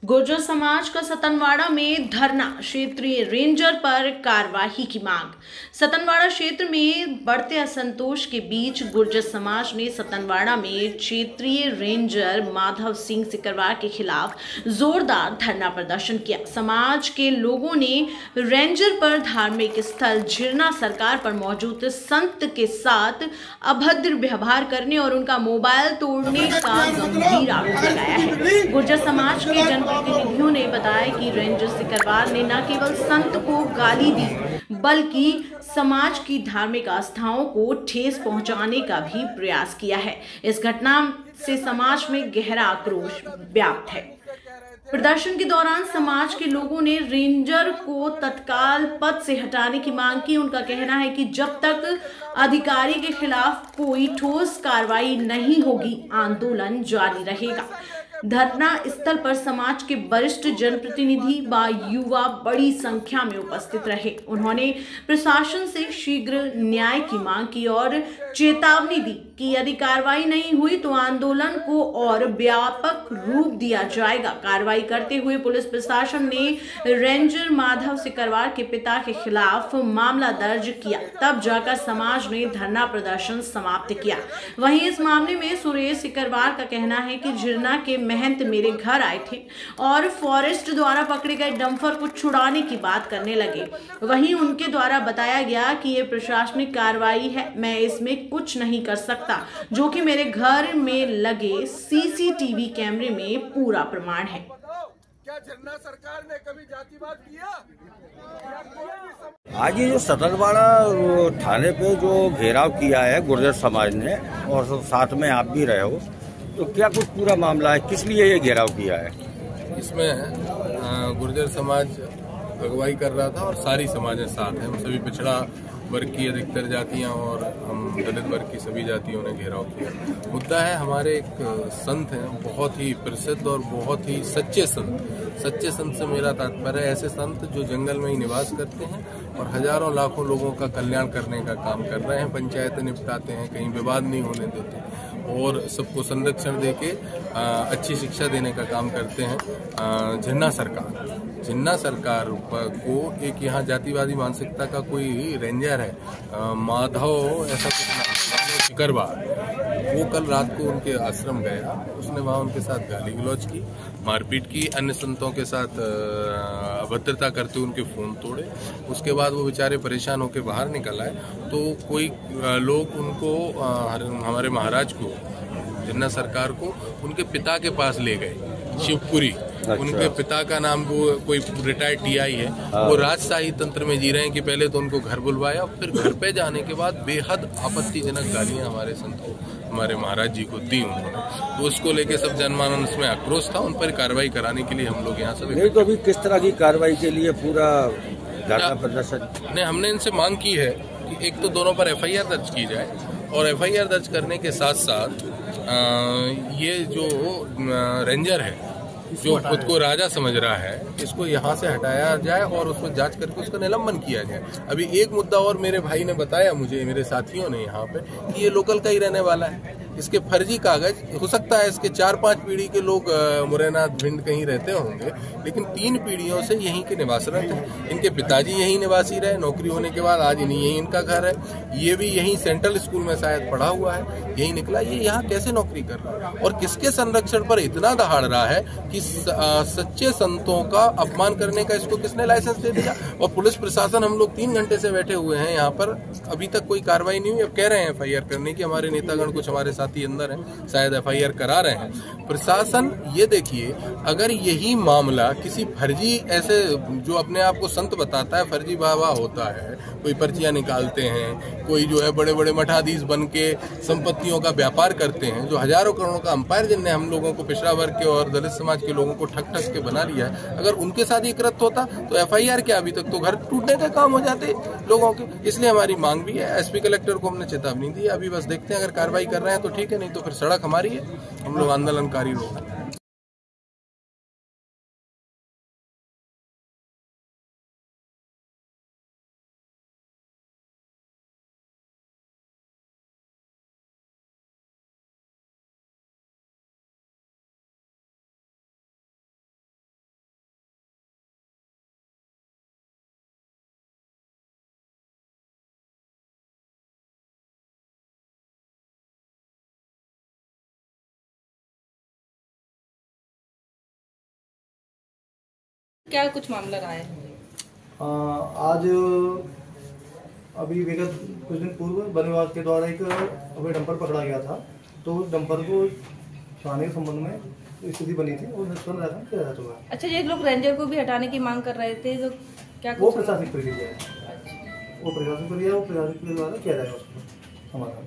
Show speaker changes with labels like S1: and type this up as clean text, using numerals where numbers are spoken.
S1: गुर्जर समाज का सतनवाड़ा में धरना, क्षेत्रीय रेंजर पर कार्रवाई की मांग। सतनवाड़ा क्षेत्र में बढ़ते असंतोष के बीच गुर्जर समाज ने सतनवाड़ा में क्षेत्रीय रेंजर माधव सिंह सिकरवार के खिलाफ जोरदार धरना प्रदर्शन किया। समाज के लोगों ने रेंजर पर धार्मिक स्थल झिरना सरकार पर मौजूद संत के साथ अभद्र व्यवहार करने और उनका मोबाइल तोड़ने का गंभीर आरोप लगाया है। गुर्जर समाज के जनप्रतिनिधियों ने बताया कि रेंजर सिकरवार ने न केवल संत को गाली दी बल्कि समाज की धार्मिक आस्थाओं को ठेस पहुंचाने का भी प्रयास किया है। इस घटना से समाज में गहरा आक्रोश व्याप्त है। प्रदर्शन के दौरान समाज के लोगों ने रेंजर को तत्काल पद से हटाने की मांग की। उनका कहना है कि जब तक अधिकारी के खिलाफ कोई ठोस कार्रवाई नहीं होगी, आंदोलन जारी रहेगा। धरना स्थल पर समाज के वरिष्ठ जनप्रतिनिधि व युवा बड़ी संख्या में उपस्थित रहे। उन्होंने प्रशासन से शीघ्र न्याय की मांग की और चेतावनी दी कि यदि कार्रवाई नहीं हुई तो आंदोलन को और व्यापक रूप दिया जाएगा। कार्रवाई करते हुए पुलिस प्रशासन ने रेंजर माधव सिकरवार के पिता के खिलाफ मामला दर्ज किया, तब जाकर समाज ने धरना प्रदर्शन समाप्त किया। वहीं इस मामले में सुरेश सिकरवार का कहना है कि झिरना के महंत मेरे घर आए थे और फॉरेस्ट द्वारा पकड़े गए डंपर को छुड़ाने की बात करने लगे। वहीं उनके द्वारा बताया गया कि ये प्रशासनिक कार्रवाई है, मैं इसमें कुछ नहीं कर सकता, जो कि मेरे घर में लगे सीसीटीवी कैमरे में पूरा प्रमाण है।
S2: क्या झरना सरकार ने कभी जातिवाद किया?
S3: आज ये जो सतनवाड़ा थाने पे जो घेराव किया है गुर्जर समाज ने और साथ में आप भी रहे हो, तो क्या कुछ पूरा मामला है, किस लिए ये घेराव किया है?
S4: इसमें गुर्जर समाज अगुवाई कर रहा था और सारी समाजें साथ हैं। हम सभी पिछड़ा वर्ग की अधिकतर जातियां और हम दलित वर्ग की सभी जातियों ने घेराव किया। मुद्दा है, हमारे एक संत हैं, बहुत ही प्रसिद्ध और बहुत ही सच्चे संत। सच्चे संत से मेरा तात्पर्य है ऐसे संत जो जंगल में ही निवास करते हैं और हजारों लाखों लोगों का कल्याण करने का काम कर रहे हैं। पंचायतें निपटाते हैं, कहीं विवाद नहीं होने देते और सबको संरक्षण देके अच्छी शिक्षा देने का काम करते हैं। झिरना सरकार को एक यहाँ जातिवादी मानसिकता का कोई रेंजर है, माधव ऐसा कुछ नाम, सिकरवार, वो कल रात को उनके आश्रम गया। उसने वहाँ उनके साथ गाली गलौज की, मारपीट की, अन्य संतों के साथ अभद्रता करते उनके फोन तोड़े। उसके बाद वो बेचारे परेशान होकर बाहर निकल आए तो कोई लोग उनको हमारे महाराज को, झिरना सरकार को, उनके पिता के पास ले गए, शिवपुरी। अच्छा। उनके पिता का नाम वो कोई रिटायर्ड टीआई है। वो राजशाही तंत्र में जी रहे हैं कि पहले तो उनको घर बुलवाया, फिर घर पे जाने के बाद बेहद आपत्तिजनक गालियां हमारे संत को, हमारे महाराज जी को दी उन्होंने। तो उसको लेके सब जनमानस में आक्रोश था। उन पर कार्रवाई कराने के लिए हम लोग यहाँ सब
S3: नहीं, तो अभी किस तरह की कार्रवाई के लिए पूरा धरना प्रदर्शन?
S4: नहीं, हमने इनसे मांग की है कि एक तो दोनों पर एफआईआर दर्ज की जाए और एफआईआर दर्ज करने के साथ साथ ये जो रेंजर है जो खुद को राजा समझ रहा है, इसको यहाँ से हटाया जाए और उसमें जांच करके उसका निलंबन किया जाए। अभी एक मुद्दा और मेरे भाई ने बताया मुझे, मेरे साथियों ने यहाँ पे, कि ये लोकल का ही रहने वाला है। इसके फर्जी कागज, हो सकता है इसके 4-5 पीढ़ी के लोग मुरैना भिंड कहीं रहते होंगे, लेकिन 3 पीढ़ियों से यहीं के निवासरत हैं। इनके पिताजी यहीं निवासी रहे, नौकरी होने के बाद आज यही इनका घर है। ये भी यहीं सेंट्रल स्कूल में शायद पढ़ा हुआ है, यही निकला। ये यहाँ कैसे नौकरी कर रहा है और किसके संरक्षण पर इतना दहाड़ रहा है कि सच्चे संतों का अपमान करने का इसको किसने लाइसेंस दे दिया? और पुलिस प्रशासन, हम लोग 3 घंटे से बैठे हुए हैं यहाँ पर, अभी तक कोई कार्रवाई नहीं हुई। अब कह रहे हैं एफआईआर करने की, हमारे नेतागण कुछ हमारे साथी अंदर हैं, शायद एफआईआर करा रहे हैं। प्रशासन, ये देखिए, अगर यही मामला किसी फर्जी, ऐसे जो अपने आप को संत बताता है, फर्जी बाबा होता है, कोई पर्चियां निकालते हैं, कोई जो है बड़े बड़े मठाधीश बन के संपत्तियों का व्यापार करते हैं, जो हजारों करोड़ों का अंपायर जिनने हम लोगों को, पिछड़ा वर्ग के और दलित समाज के लोगों को ठग ठग के बना लिया है, अगर उनके साथ ये कृत्य होता तो एफआईआर क्या, अभी तक तो घर टूटने का काम हो जाते लोगों के। इसलिए हमारी मांग भी है, एसपी कलेक्टर को हमने चेतावनी दी। अभी बस देखते हैं, अगर कार्रवाई कर रहे हैं तो ठीक है, नहीं तो फिर सड़क हमारी है, हम लोग आंदोलनकारी लोग हैं।
S5: क्या कुछ मामला रहा है?
S6: आज अभी विगत कुछ दिन पूर्व वन विभाग के द्वारा एक अभी डंपर पकड़ा गया था, तो उस डंपर को छुड़ाने के संबंध में स्थिति बनी थी और निष्पन्न किया जा चुका है।
S5: अच्छा, ये लोग रेंजर को भी हटाने की मांग कर रहे थे, तो क्या
S6: वो प्रशासनिक प्रक्रिया है, वो प्रशासनिक प्रक्रिया द्वारा किया जाएगा उसको समाधान।